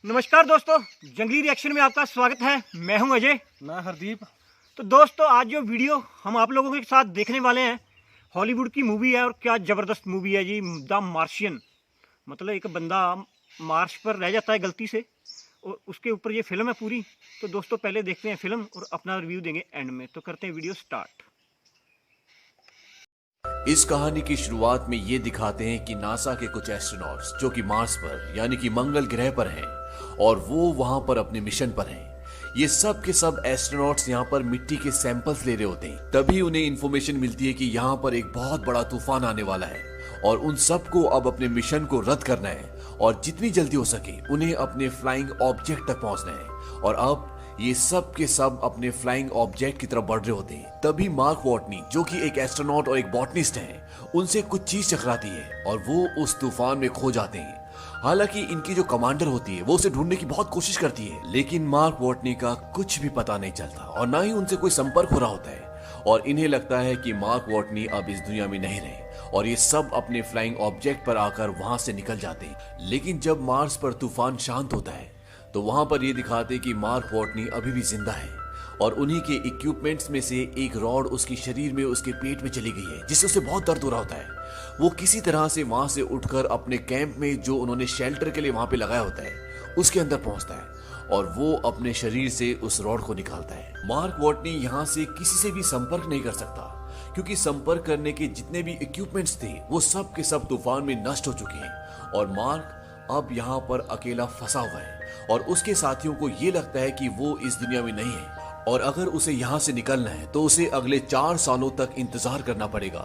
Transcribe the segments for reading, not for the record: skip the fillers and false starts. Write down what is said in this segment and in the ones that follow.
नमस्कार दोस्तों, जंगली रिएक्शन में आपका स्वागत है। मैं हूं अजय। मैं हरदीप। तो दोस्तों, आज जो वीडियो हम आप लोगों के साथ देखने वाले हैं, हॉलीवुड की मूवी है और क्या ज़बरदस्त मूवी है जी, द मार्शियन। मतलब एक बंदा मार्स पर रह जाता है गलती से और उसके ऊपर ये फिल्म है पूरी। तो दोस्तों, पहले देखते हैं फिल्म और अपना रिव्यू देंगे एंड में। तो करते हैं वीडियो स्टार्ट। इस कहानी की शुरुआत में ये दिखाते हैं कि नासा के कुछ एस्ट्रोनॉट्स जो कि मार्स पर यानी कि मंगल ग्रह पर हैं और वो वहां पर अपने मिशन पर हैं। ये सब के सब एस्ट्रोनॉट्स यहाँ पर मिट्टी के सैंपल्स ले रहे होते हैं। तभी उन्हें इंफॉर्मेशन मिलती है कि यहाँ पर एक बहुत बड़ा तूफान आने वाला है और उन सबको अब अपने मिशन को रद्द करना है और जितनी जल्दी हो सके उन्हें अपने फ्लाइंग ऑब्जेक्ट तक पहुंचना है। और अब ये सब के सब अपने फ्लाइंग ऑब्जेक्ट की तरफ बढ़ रहे होते हैं। तभी मार्क वॉटनी जो कि एक एस्ट्रोनॉट और एक बॉटनिस्ट हैं, उनसे कुछ चीज टकराती है और वो उस तूफान में खो जाते हैं। हालांकि इनकी जो कमांडर होती है वो उसे ढूंढने की बहुत कोशिश करती है, लेकिन मार्क वॉटनी का कुछ भी पता नहीं चलता और ना ही उनसे कोई संपर्क हो रहा होता है और इन्हें लगता है कि मार्क वॉटनी अब इस दुनिया में नहीं रहे और ये सब अपने फ्लाइंग ऑब्जेक्ट पर आकर वहां से निकल जाते हैं। लेकिन जब मार्स पर तूफान शांत होता है तो वहां पर ये दिखाते कि मार्क वॉटनी अभी भी जिंदा है और उन्हीं के इक्विपमेंट्स में से एक रॉड उसके शरीर में उसके पेट में चली गई है, जिससे उसे बहुत दर्द हो रहा होता है। वो किसी तरह से वहां से उठकर अपने कैंप में जो उन्होंने शेल्टर के लिए वहां पे लगाया होता है उसके अंदर पहुंचता है और वो अपने शरीर से उस रॉड को निकालता है। मार्क वॉटनी यहाँ से किसी से भी संपर्क नहीं कर सकता क्योंकि संपर्क करने के जितने भी इक्विपमेंट्स थे वो सब के सब तूफान में नष्ट हो चुके हैं और मार्क अब यहाँ पर अकेला फंसा हुआ है और उसके साथियों को ये लगता है कि वो इस दुनिया में नहीं है और अगर उसे यहाँ से निकलना है तो उसे अगले 4 सालों तक इंतजार करना पड़ेगा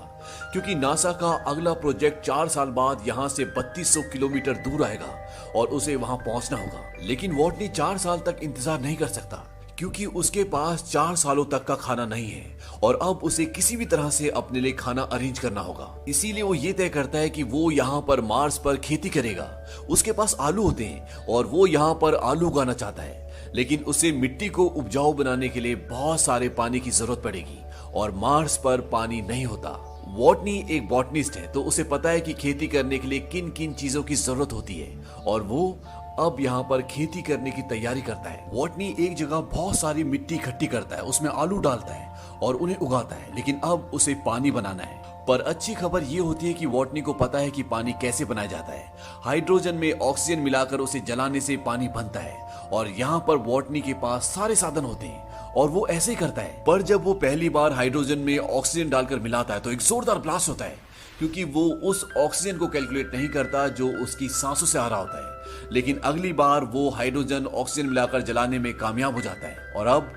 क्योंकि नासा का अगला प्रोजेक्ट 4 साल बाद यहाँ से 3200 किलोमीटर दूर आएगा और उसे वहां पहुंचना होगा। लेकिन वॉटनी 4 साल तक इंतजार नहीं कर सकता क्योंकि उसके पास 4 सालों तक का खाना नहीं है और अब उसे किसी भी तरह से अपने लिए खाना अरेंज करना होगा। इसीलिए वो ये तय करता है कि वो यहाँ पर मार्स पर खेती करेगा। उसके पास आलू होते हैं और वो यहाँ पर आलू उगाना चाहता है, लेकिन उसे मिट्टी को उपजाऊ बनाने के लिए बहुत सारे पानी की जरूरत पड़ेगी और मार्स पर पानी नहीं होता। वॉटनी एक बॉटनिस्ट है तो उसे पता है कि खेती करने के लिए किन किन चीजों की जरूरत होती है और वो अब यहाँ पर खेती करने की तैयारी करता है। वॉटनी एक जगह बहुत सारी मिट्टी इकट्ठी करता है, उसमें आलू डालता है और उन्हें उगाता है, लेकिन अब उसे पानी बनाना है। पर अच्छी खबर ये होती है कि वॉटनी को पता है कि पानी कैसे बनाया जाता है। हाइड्रोजन में ऑक्सीजन मिलाकर उसे जलाने से पानी बनता है और यहाँ पर वॉटनी के पास सारे साधन होते हैं और वो ऐसे ही करता है। पर जब वो पहली बार हाइड्रोजन में ऑक्सीजन डालकर मिलाता है तो एक जोरदार ब्लास्ट होता है क्योंकि वो उस ऑक्सीजन को कैलकुलेट नहीं करता जो उसकी सांसों से आ रहा होता है। लेकिन अगली बार वो हाइड्रोजन ऑक्सीजन मिलाकर जलाने में कामयाब हो जाता है और अब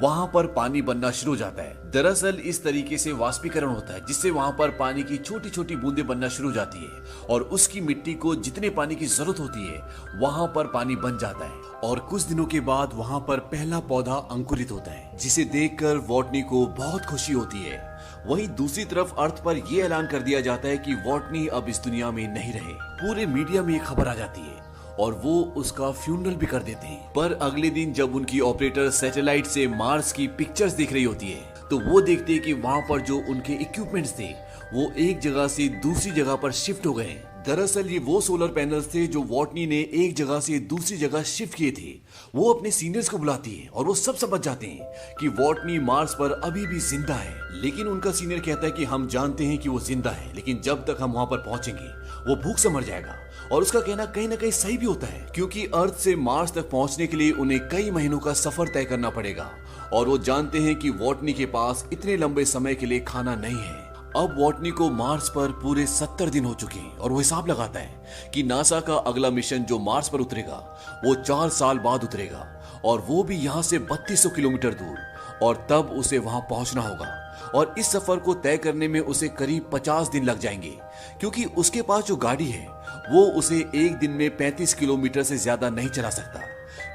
वहां पर पानी बनना शुरू हो जाता है। दरअसल इस तरीके से वाष्पीकरण होता है जिससे वहां पर पानी की छोटी छोटी बूंदें बनना शुरू हो जाती है और उसकी मिट्टी को जितने पानी की जरूरत होती है वहां पर पानी बन जाता है और कुछ दिनों के बाद वहां पर पहला पौधा अंकुरित होता है, जिसे देखकर वॉटनी को बहुत खुशी होती है। वहीं दूसरी तरफ अर्थ पर यह ऐलान कर दिया जाता है कि वॉटनी अब इस दुनिया में नहीं रहे। पूरे मीडिया में ये खबर आ जाती है और वो उसका फ्यूनरल भी कर देते हैं। पर अगले दिन जब उनकी ऑपरेटर सैटेलाइट से मार्स की पिक्चर्स देख रही होती है तो वो देखते हैं कि वहां पर जो उनके इक्विपमेंट्स थे वो एक जगह से दूसरी जगह पर शिफ्ट हो गए। दरअसल ये वो सोलर पैनल्स थे जो वॉटनी ने एक जगह से दूसरी जगह शिफ्ट किए थे। वो अपने सीनियर्स को बुलाती है और वो सब समझ जाते हैं कि वॉटनी मार्स पर अभी भी जिंदा है। लेकिन उनका सीनियर कहता है कि हम जानते हैं कि वो जिंदा है, लेकिन जब तक हम वहां पर पहुंचेंगे वो भूख से मर जाएगा। और उसका कहना कहीं ना कहीं सही भी होता है क्योंकि अर्थ से मार्स तक पहुंचने के लिए उन्हें कई महीनों का सफर तय करना पड़ेगा और वो जानते हैं कि वॉटनी के पास इतने लंबे समय के लिए खाना नहीं है। अब वॉटनी को मार्स पर पूरे 70 दिन हो चुके हैं और वो हिसाब लगाता है कि नासा का अगला मिशन जो मार्स पर उतरेगा वो 4 साल बाद उतरेगा और वो भी यहाँ से 3200 किलोमीटर दूर, और तब उसे वहां पहुंचना होगा और इस सफर को तय करने में उसे करीब 50 दिन लग जाएंगे क्योंकि उसके पास जो गाड़ी है वो उसे एक दिन में 35 किलोमीटर से ज्यादा नहीं चला सकता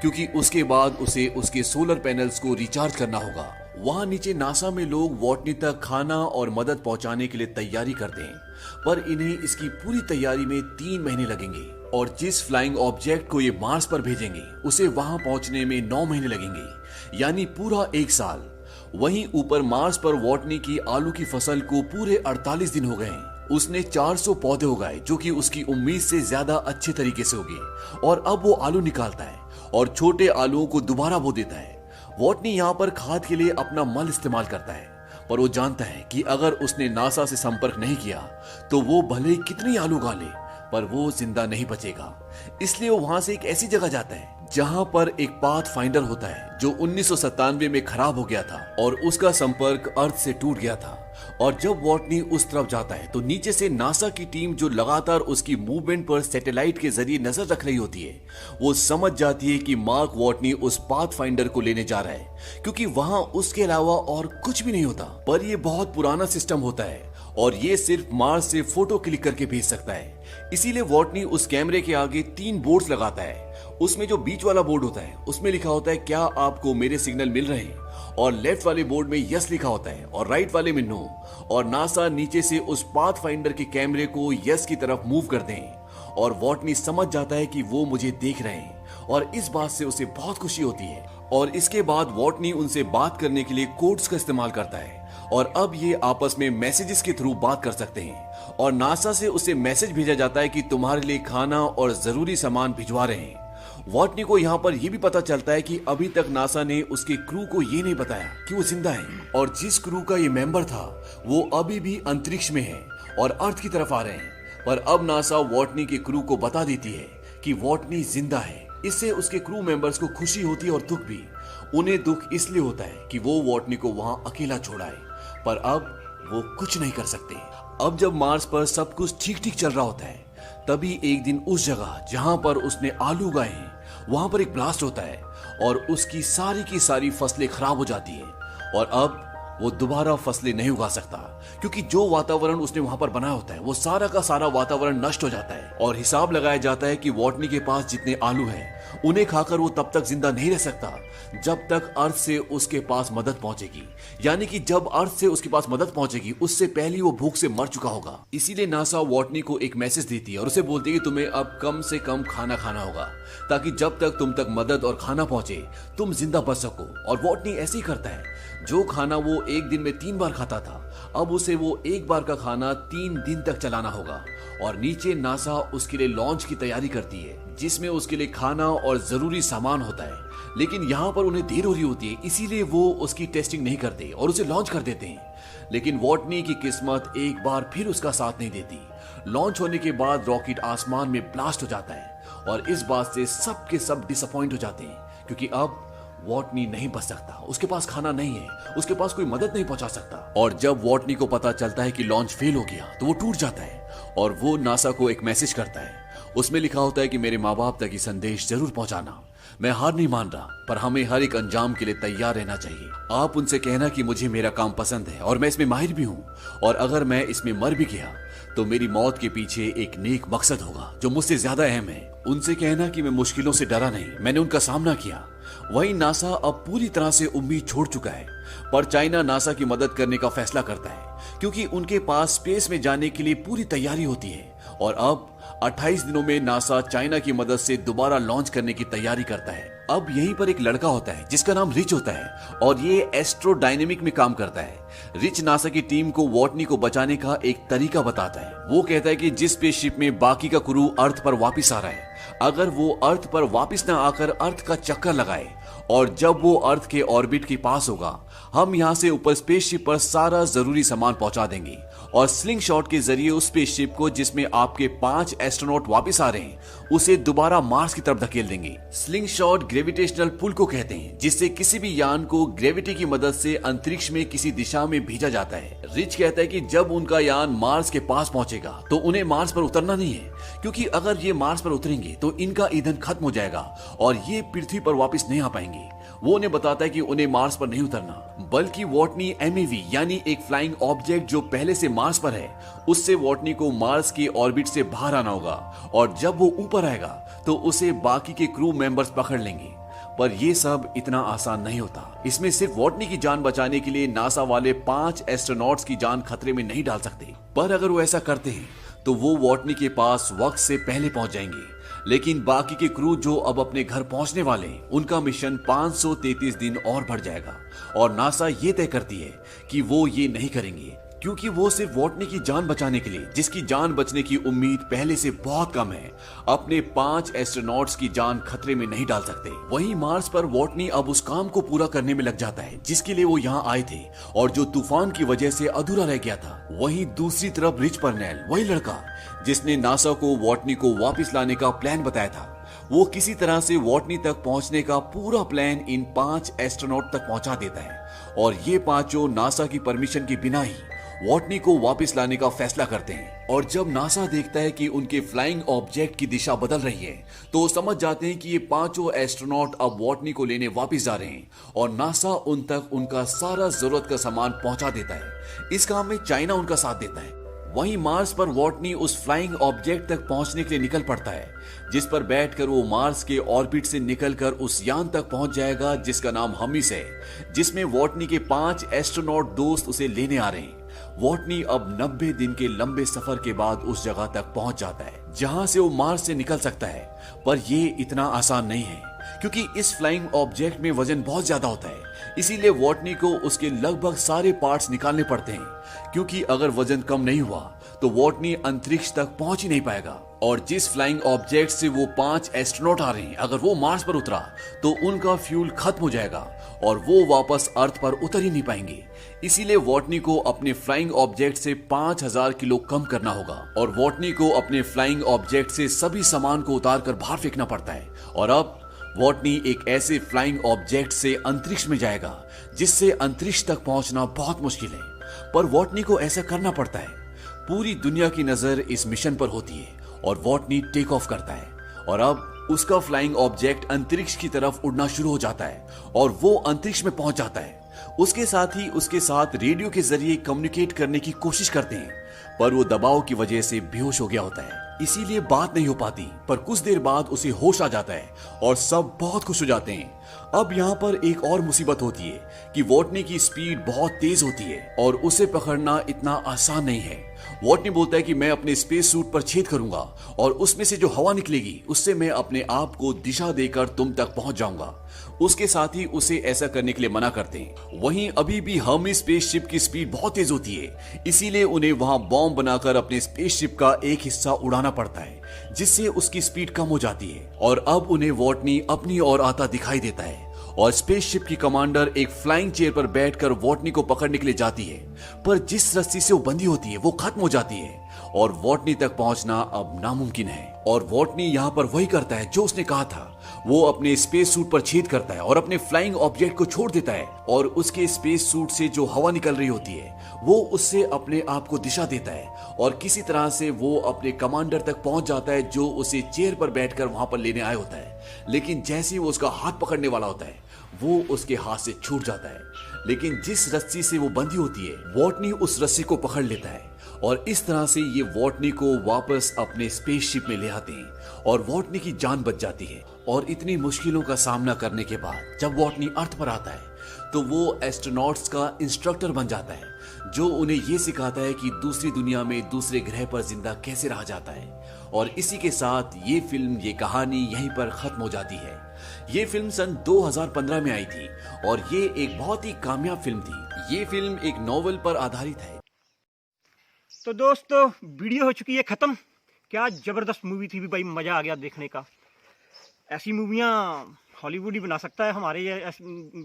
क्योंकि उसके बाद उसे उसके सोलर पैनल्स को रिचार्ज करना होगा। वहां नीचे नासा में लोग वॉटनी तक खाना और मदद पहुंचाने के लिए तैयारी करते हैं, पर इन्हें इसकी पूरी तैयारी में 3 महीने लगेंगे और जिस फ्लाइंग ऑब्जेक्ट को ये मार्स पर भेजेंगे उसे वहां पहुंचने में 9 महीने लगेंगे, यानी पूरा 1 साल। वहीं ऊपर मार्स पर वॉटनी की आलू की फसल को पूरे 48 दिन हो गए हैं। उसने 400 पौधे उगाए जो कि उसकी उम्मीद से ज्यादा अच्छे तरीके से उगे और अब वो आलू निकालता है और छोटे आलुओं को दोबारा बो देता है। वॉटनी यहाँ पर खाद के लिए अपना मल इस्तेमाल करता है, पर वो जानता है कि अगर उसने नासा से संपर्क नहीं किया तो वो भले ही कितनी आलू उगा ले, पर वो जिंदा नहीं बचेगा। इसलिए वो वहां से एक ऐसी जगह जाता है जहां पर एक पाथ फाइंडर होता है जो 1997 में खराब हो गया था और उसका संपर्क अर्थ से टूट गया था। और जब वॉटनी उस तरफ जाता है तो नीचे से नासा की टीम जो लगातार उसकी मूवमेंट पर सैटेलाइट के जरिए नजर रख रही होती है, वो समझ जाती है कि मार्क वॉटनी उस पाथ फाइंडर को लेने जा रहा है, क्योंकि वहां उसके अलावा और कुछ भी नहीं होता। पर यह बहुत पुराना सिस्टम होता है और ये सिर्फ मार्स से फोटो क्लिक करके भेज सकता है। इसीलिए वॉटनी उस कैमरे के आगे 3 बोर्ड्स लगाता है। उसमें जो बीच वाला बोर्ड होता है उसमें लिखा होता है क्या आपको मेरे सिग्नल मिल रहे हैं, और लेफ्ट वाले बोर्ड में यस लिखा होता है और राइट वाले में नो। और नासा नीचे से उस पाथ फाइंडर के कैमरे को यस की तरफ मूव कर दें और वॉटनी समझ जाता है कि वो मुझे देख रहे हैं और इस बात से उसे बहुत खुशी होती है। और इसके बाद वॉटनी उनसे बात करने के लिए कोड्स का इस्तेमाल करता है और अब ये आपस में मैसेजेस के थ्रू बात कर सकते हैं। और नासा से उसे मैसेज भेजा जाता है कि तुम्हारे लिए खाना और जरूरी सामान भिजवा रहे हैं। वॉटनी को यहाँ पर यह भी पता चलता है कि अभी तक नासा ने उसके क्रू को ये नहीं बताया कि वो जिंदा है, और जिस क्रू का ये मेंबर था वो अभी भी अंतरिक्ष में है और अर्थ की तरफ आ रहे हैं। पर अब नासा वॉटनी के क्रू को बता देती है कि वॉटनी जिंदा है। इससे उसके क्रू मेंबर्स को खुशी होती है और दुख भी। उन्हें दुख इसलिए होता है कि वो वॉटनी को वहां अकेला छोड़ाए, पर अब वो कुछ नहीं कर सकते। अब जब मार्स पर सब कुछ ठीक ठीक चल रहा होता है, तभी एक दिन उस जगह जहां पर उसने आलू उगाए हैं वहां पर एक ब्लास्ट होता है और उसकी की सारी फसलें खराब हो जाती है। और अब वो दोबारा फसलें नहीं उगा सकता, क्योंकि जो वातावरण उसने वहां पर बनाया होता है वो सारा का सारा वातावरण नष्ट हो जाता है। और हिसाब लगाया जाता है कि वॉटनी के पास जितने आलू हैं उन्हें खाकर वो तब तक जिंदा नहीं रह सकता जब तक अर्थ से उसके पास मदद पहुंचेगी। यानी कि जब अर्थ से उसके पास मदद पहुंचेगी उससे पहले वो भूख से मर चुका होगा। इसीलिए नासा वॉटनी को एक मैसेज देती है और उसे बोलती है कि तुम्हें अब कम से कम खाना खाना होगा, ताकि जब तक तुम तक मदद और खाना पहुंचे तुम जिंदा बच सको। और वॉटनी ऐसे ही करता है। जो खाना वो एक दिन में 3 बार खाता था, अब उसे वो एक बार का खाना 3 दिन तक चलाना होगा। और नीचे नासा उसके लिए लॉन्च की तैयारी करती है, जिसमें उसके लिए खाना और जरूरी सामान होता है। लेकिन यहाँ पर उन्हें देर हो रही होती है, इसीलिए वो उसकी टेस्टिंग नहीं करते और उसे लॉन्च कर देते हैं। लेकिन वॉटनी की किस्मत एक बार फिर उसका साथ नहीं देती। लॉन्च होने के बाद रॉकेट आसमान में ब्लास्ट हो जाता है और इस बात से सबके सब डिसअपॉइंट हो जाते हैं, क्योंकि अब वॉटनी नहीं बच सकता। उसके पास खाना नहीं है, उसके पास कोई मदद नहीं पहुंचा सकता। और जब वॉटनी को पता चलता है कि लॉन्च फेल हो गया तो वो टूट जाता है और वो नासा को एक मैसेज करता है। उसमें लिखा होता है कि मेरे माँ बाप तक ये संदेश जरूर पहुंचाना। मैं हार नहीं मान रहा, पर हमें हर एक अंजाम के लिए तैयार रहना चाहिए। आप उनसे कहना कि मुझे मेरा काम पसंद है और मैं इसमें माहिर भी हूँ, और अगर मैं इसमें मर भी गया तो मेरी मौत के पीछे एक नेक मकसद होगा जो मुझसे ज्यादा अहम है। उनसे कहना कि मैं मुश्किलों से डरा नहीं, मैंने उनका सामना किया। वहीं नासा अब पूरी तरह से उम्मीद छोड़ चुका है, पर चाइना नासा की मदद करने का फैसला करता है, क्योंकि उनके पास स्पेस में जाने के लिए पूरी तैयारी होती है। और अब 28 दिनों में नासा चाइना की मदद से दोबारा लॉन्च करने की तैयारी करता है। अब यहीं पर एक लड़का होता है जिसका नाम रिच होता है और ये एस्ट्रोडायनेमिक में काम करता है। रिच नासा की टीम को वॉटनी को बचाने का एक तरीका बताता है। वो कहता है कि जिस स्पेसशिप में बाकी का क्रू अर्थ पर वापस आ रहा है, अगर वो अर्थ पर वापस न आकर अर्थ का चक्कर लगाए और जब वो अर्थ के ऑर्बिट के पास होगा, हम यहाँ से ऊपर स्पेसशिप पर सारा जरूरी सामान पहुंचा देंगे और स्लिंग शॉट के जरिए उस स्पेसशिप को जिसमें आपके 5 एस्ट्रोनॉट वापस आ रहे हैं उसे दोबारा मार्स की तरफ धकेल देंगे। स्लिंग शॉट ग्रेविटेशनल पुल को कहते हैं, जिससे किसी भी यान को ग्रेविटी की मदद से अंतरिक्ष में किसी दिशा में भेजा जाता है। रिच कहता है कि जब उनका यान मार्स के पास पहुंचेगा तो उन्हें मार्स पर उतरना नहीं है, क्योंकि अगर ये मार्स पर उतरेंगे तो इनका ईंधन खत्म हो जाएगा और ये पृथ्वी पर वापस नहीं आ पाएंगे। वो उन्हें बताता है कि उन्हें मार्स पर नहीं उतरना, बल्कि वॉटनी एमएवी यानी एक फ्लाइंग ऑब्जेक्ट जो पहले से मार्स पर है, उससे वॉटनी को मार्स के ऑर्बिट से बाहर आना होगा और जब वो ऊपर आएगा तो उसे बाकी के क्रू मेंबर्स पकड़ लेंगे। पर यह सब इतना आसान नहीं होता। इसमें सिर्फ वॉटनी की जान बचाने के लिए नासा वाले 5 एस्ट्रोनॉट्स की जान खतरे में नहीं डाल सकते, पर अगर वो ऐसा करते हैं तो वो वॉटनी के पास वक्त से पहले पहुंच जाएंगे। लेकिन बाकी के क्रू जो अब अपने घर पहुंचने वाले हैं, उनका मिशन 533 दिन और बढ़ जाएगा और नासा ये तय करती है कि वो ये नहीं करेंगे, क्योंकि वो सिर्फ वॉटनी की जान बचाने के लिए, जिसकी जान बचने की उम्मीद पहले से बहुत कम है, अपने 5 एस्ट्रोनॉट्स की जान खतरे में नहीं डाल सकते। वहीं मार्स पर वॉटनी अब उस काम को पूरा करने में लग जाता है जिसके लिए वो यहाँ आए थे और जो तूफान की वजह से अधूरा रह गया था। वहीं दूसरी तरफ रिच पर्नेल, वही लड़का जिसने नासा को वॉटनी को वापस लाने का प्लान बताया था, वो किसी तरह से वॉटनी तक पहुंचने का पूरा प्लान इन 5 एस्ट्रोनॉट तक पहुंचा देता है और ये पांचों नासा की परमिशन के बिना ही वॉटनी को वापस लाने का फैसला करते हैं। और जब नासा देखता है कि उनके फ्लाइंग ऑब्जेक्ट की दिशा बदल रही है तो वो समझ जाते हैं कि ये पांचों एस्ट्रोनॉट अब वॉटनी को लेने वापस जा रहे हैं और नासा उन तक उनका सारा जरूरत का सामान पहुंचा देता है। इस काम में चाइना उनका साथ देता है। वहीं मार्स पर वॉटनी उस फ्लाइंग ऑब्जेक्ट तक पहुंचने के लिए निकल पड़ता है, जिस पर बैठकर वो मार्स के ऑर्बिट से निकलकर उस यान तक पहुंच जाएगा जिसका नाम हमिस है, जिसमें वॉटनी के 5 एस्ट्रोनॉट दोस्त उसे लेने आ रहे हैं। वॉटनी अब 90 दिन के लंबे सफर के बाद उस जगह तक पहुंच जाता है जहां से वो मार्स से निकल सकता है, पर ये इतना आसान नहीं है क्योंकि इस फ्लाइंग ऑब्जेक्ट में वजन बहुत ज्यादा होता है। इसीलिए वॉटनी को उसके लगभग सारे पार्ट्स निकालने पड़ते हैं, क्योंकि अगर वजन कम नहीं हुआ तो वॉटनी अंतरिक्ष तक पहुंच ही नहीं पाएगा। और जिस फ्लाइंग ऑब्जेक्ट से वो 5 एस्ट्रोनॉट आ रहे हैं, अगर वो मार्स पर उतरा तो उनका फ्यूल खत्म हो जाएगा और वो वापस अर्थ पर उतर ही नहीं पाएंगे। इसीलिए वॉटनी को अपने फ्लाइंग ऑब्जेक्ट से 5000 किलो कम करना होगा और वॉटनी को अपने फ्लाइंग ऑब्जेक्ट से सभी सामान को उतार कर बाहर फेंकना पड़ता है। और अब वॉटनी एक ऐसे फ्लाइंग ऑब्जेक्ट से अंतरिक्ष में जाएगा जिससे अंतरिक्ष तक पहुंचना बहुत मुश्किल है, पर वॉटनी को ऐसा करना पड़ता है। पूरी दुनिया की नजर इस मिशन पर होती है और वॉटनी टेक ऑफ करता है और अब उसका फ्लाइंग ऑब्जेक्ट अंतरिक्ष की तरफ उड़ना शुरू हो जाता है और वो अंतरिक्ष में पहुंच जाता है। उसके साथ ही उसके साथ रेडियो के जरिए कम्युनिकेट करने की कोशिश करते हैं, पर वो दबाव की वजह से बेहोश हो गया होता है, इसीलिए बात नहीं हो पाती। पर कुछ देर बाद उसे होश आ जाता है और सब बहुत खुश हो जाते हैं। अब यहाँ पर एक और मुसीबत होती है कि वॉटनी की स्पीड बहुत तेज होती है और उसे पकड़ना इतना आसान नहीं है। वॉटनी बोलता है कि मैं अपने स्पेस सूट पर छेद करूंगा और उसमें से जो हवा निकलेगी उससे मैं अपने आप को दिशा देकर तुम तक पहुंच जाऊंगा। उसके साथ ही उसे ऐसा करने के लिए मना करते हैं। वहीं अभी भी हर्मीज स्पेसशिप की स्पीड बहुत तेज होती है, इसीलिए उन्हें वहां बॉम्ब बनाकर अपने स्पेसशिप का एक हिस्सा उड़ाना पड़ता है जिससे उसकी स्पीड कम हो जाती है। और अब उन्हें वॉटनी अपनी ओर आता दिखाई देता है और स्पेसशिप की कमांडर एक फ्लाइंग चेयर पर बैठकर वॉटनी को पकड़ने के लिए जाती है, पर जिस रस्सी से वो बंधी होती है वो खत्म हो जाती है और वॉटनी तक पहुंचना अब नामुमकिन है। और वॉटनी यहाँ पर वही करता है जो उसने कहा था। वो अपने स्पेस सूट पर छेद करता है और अपने फ्लाइंग ऑब्जेक्ट को छोड़ देता है और उसके स्पेस सूट से जो हवा निकल रही होती है वो उससे अपने आप को दिशा देता है और किसी तरह से वो अपने कमांडर तक पहुंच जाता है जो उसे चेयर पर बैठकर वहां पर लेने आया होता है। लेकिन जैसे ही वो उसका हाथ पकड़ने वाला होता है वो उसके हाथ से छूट जाता है, लेकिन जिस रस्सी से वो बंधी होती है वॉटनी उस रस्सी को पकड़ लेता है और इस तरह से ये वॉटनी को वापस अपने स्पेसशिप में ले आते हैं और वॉटनी की जान बच जाती है। और इतनी मुश्किलों का सामना करने के बाद जब वॉटनी अर्थ पर आता है तो वो एस्ट्रोनॉट्स का इंस्ट्रक्टर बन जाता है जो उन्हें ये सिखाता है कि दूसरी दुनिया में दूसरे ग्रह पर जिंदा कैसे रहा जाता है। और इसी के साथ ये फिल्म, ये कहानी यहीं पर खत्म हो जाती है। ये फिल्म सन 2015 में आई थी और ये एक बहुत ही कामयाब फिल्म थी। ये फिल्म एक नॉवेल पर आधारित है। तो दोस्तों वीडियो हो चुकी है ख़त्म। क्या ज़बरदस्त मूवी थी भी भाई, मज़ा आ गया देखने का। ऐसी मूवियाँ हॉलीवुड ही बना सकता है, हमारे ये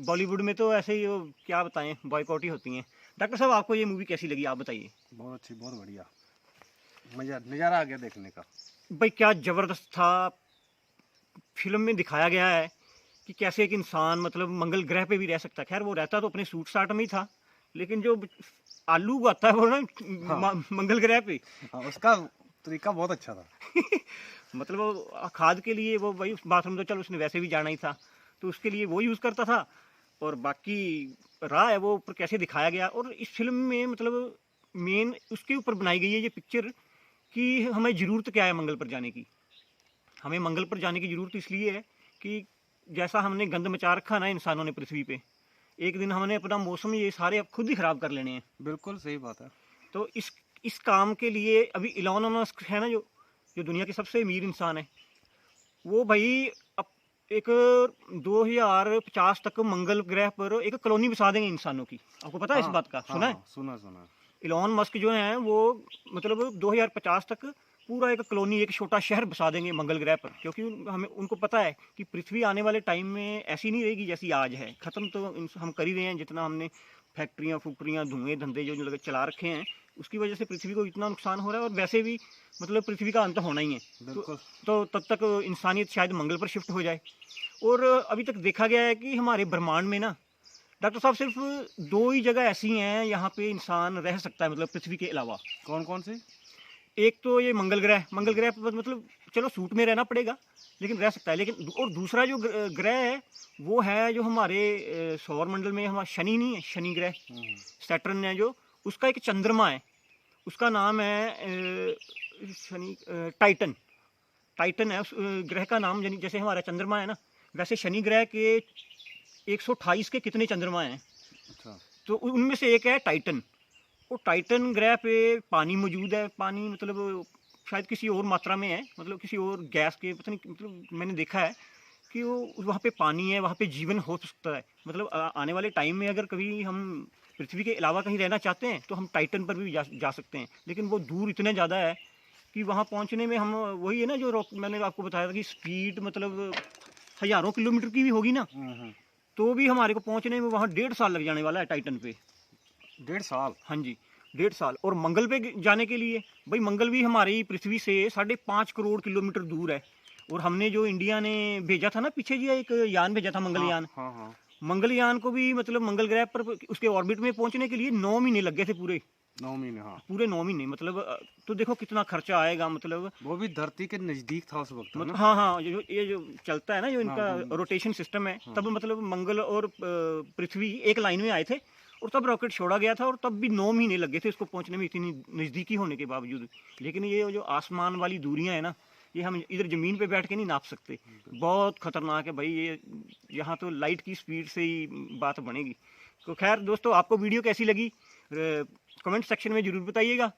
बॉलीवुड में तो ऐसे ही क्या बताएं, बॉयकॉट ही होती हैं। डॉक्टर साहब आपको ये मूवी कैसी लगी, आप बताइए। बहुत अच्छी, बहुत बढ़िया, मज़ा नज़ारा आ गया देखने का। भाई क्या ज़बरदस्त था। फिल्म में दिखाया गया है कि कैसे एक इंसान मतलब मंगल ग्रह पे भी रह सकता है। खैर वो रहता तो अपने सूट साट में ही था, लेकिन जो आलू उगाता है वो ना मंगल ग्रह पे, हाँ, उसका तरीका बहुत अच्छा था। मतलब वो खाद के लिए वो भाई बाथरूम तो चल उसने वैसे भी जाना ही था तो उसके लिए वो यूज़ करता था। और बाकी रहा है वो ऊपर कैसे दिखाया गया। और इस फिल्म में मतलब मेन उसके ऊपर बनाई गई है ये पिक्चर कि हमें ज़रूरत क्या है मंगल पर जाने की। हमें मंगल पर जाने की ज़रूरत इसलिए है कि जैसा हमने गंद मचा रखा ना इंसानों ने पृथ्वी पे, एक दिन हमने अपना मौसम ये सारे अब खुद ही ख़राब कर लेने हैं। बिल्कुल सही बात है। तो इस काम के लिए अभी इलॉन मस्क है ना, जो दुनिया के सबसे अमीर इंसान है, वो भाई अब एक 2050 तक मंगल ग्रह पर एक कॉलोनी बसा देंगे इंसानों की। आपको पता है इस बात का? सुना है? सुना सुना। इलॉन मस्क जो हैं वो मतलब 2050 तक पूरा एक कॉलोनी, एक छोटा शहर बसा देंगे मंगल ग्रह पर, क्योंकि हमें उनको पता है कि पृथ्वी आने वाले टाइम में ऐसी नहीं रहेगी जैसी आज है। ख़त्म तो हम कर ही रहे हैं, जितना हमने फैक्ट्रियाँ फुक्ट्रियाँ धुएँ धंधे जो लगे चला रखे हैं, उसकी वजह से पृथ्वी को इतना नुकसान हो रहा है। और वैसे भी मतलब पृथ्वी का अंत होना ही है, तो तब तक इंसानियत शायद मंगल पर शिफ्ट हो जाए। और अभी तक देखा गया है कि हमारे ब्रह्मांड में ना डॉक्टर साहब सिर्फ 2 ही जगह ऐसी हैं यहाँ पे इंसान रह सकता है, मतलब पृथ्वी के अलावा। कौन कौन सी? एक तो ये मंगल ग्रह पर मतलब चलो सूट में रहना पड़ेगा लेकिन रह सकता है। लेकिन और दूसरा जो ग्रह है वो है जो हमारे सौर मंडल में हमारा शनि नहीं है, शनि ग्रह सैटर्न है, जो उसका एक चंद्रमा है, उसका नाम है शनि टाइटन। टाइटन है उस ग्रह का नाम, यानी जैसे हमारा चंद्रमा है ना, वैसे शनि ग्रह के 128 के कितने चंद्रमा हैं। अच्छा। तो उनमें से एक है टाइटन। वो टाइटन ग्रह पे पानी मौजूद है, पानी मतलब शायद किसी और मात्रा में है, मतलब किसी और गैस के पता नहीं, मतलब मैंने देखा है कि वो वहाँ पे पानी है, वहाँ पे जीवन हो सकता है। मतलब आने वाले टाइम में अगर कभी हम पृथ्वी के अलावा कहीं रहना चाहते हैं तो हम टाइटन पर भी जा सकते हैं, लेकिन वो दूर इतने ज़्यादा है कि वहाँ पहुँचने में हम वही है ना जो मैंने आपको बताया था कि स्पीड मतलब हज़ारों किलोमीटर की भी होगी ना, तो भी हमारे को पहुँचने में वहाँ 1.5 साल लग जाने वाला है टाइटन पे। 1.5 साल? हाँ जी, 1.5 साल। और मंगल पे जाने के लिए भाई, मंगल भी हमारी पृथ्वी से 5.5 करोड़ किलोमीटर दूर है। और हमने जो इंडिया ने भेजा था ना पीछे जी, एक यान भेजा था मंगलयान। हाँ। मंगलयान को भी मतलब मंगल ग्रह पर उसके ऑर्बिट में पहुंचने के लिए 9 महीने लग गए थे पूरे। 9 महीने? हाँ, पूरे 9 महीने। मतलब तो देखो कितना खर्चा आएगा। मतलब वो भी धरती के नजदीक था उस वक्त, मतलब ना? हाँ, ये जो चलता है ना, जो इनका रोटेशन सिस्टम है, तब मतलब मंगल और पृथ्वी एक लाइन में आए थे और तब रॉकेट छोड़ा गया था, और तब भी 9 महीने लग गए थे इसको पहुंचने में, इतनी नज़दीकी होने के बावजूद। लेकिन ये जो आसमान वाली दूरियां है ना, ये हम इधर ज़मीन पे बैठ के नहीं नाप सकते, बहुत ख़तरनाक है भाई। ये यहाँ तो लाइट की स्पीड से ही बात बनेगी। तो खैर दोस्तों, आपको वीडियो कैसी लगी कमेंट सेक्शन में ज़रूर बताइएगा।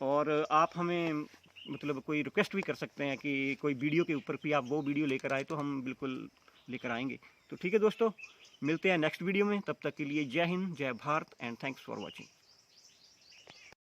और आप हमें मतलब कोई रिक्वेस्ट भी कर सकते हैं कि कोई वीडियो के ऊपर भी आप वो वीडियो लेकर आए, तो हम बिल्कुल लेकर आएंगे। तो ठीक है दोस्तों, मिलते हैं नेक्स्ट वीडियो में। तब तक के लिए जय हिंद, जय Bharat and thanks for watching.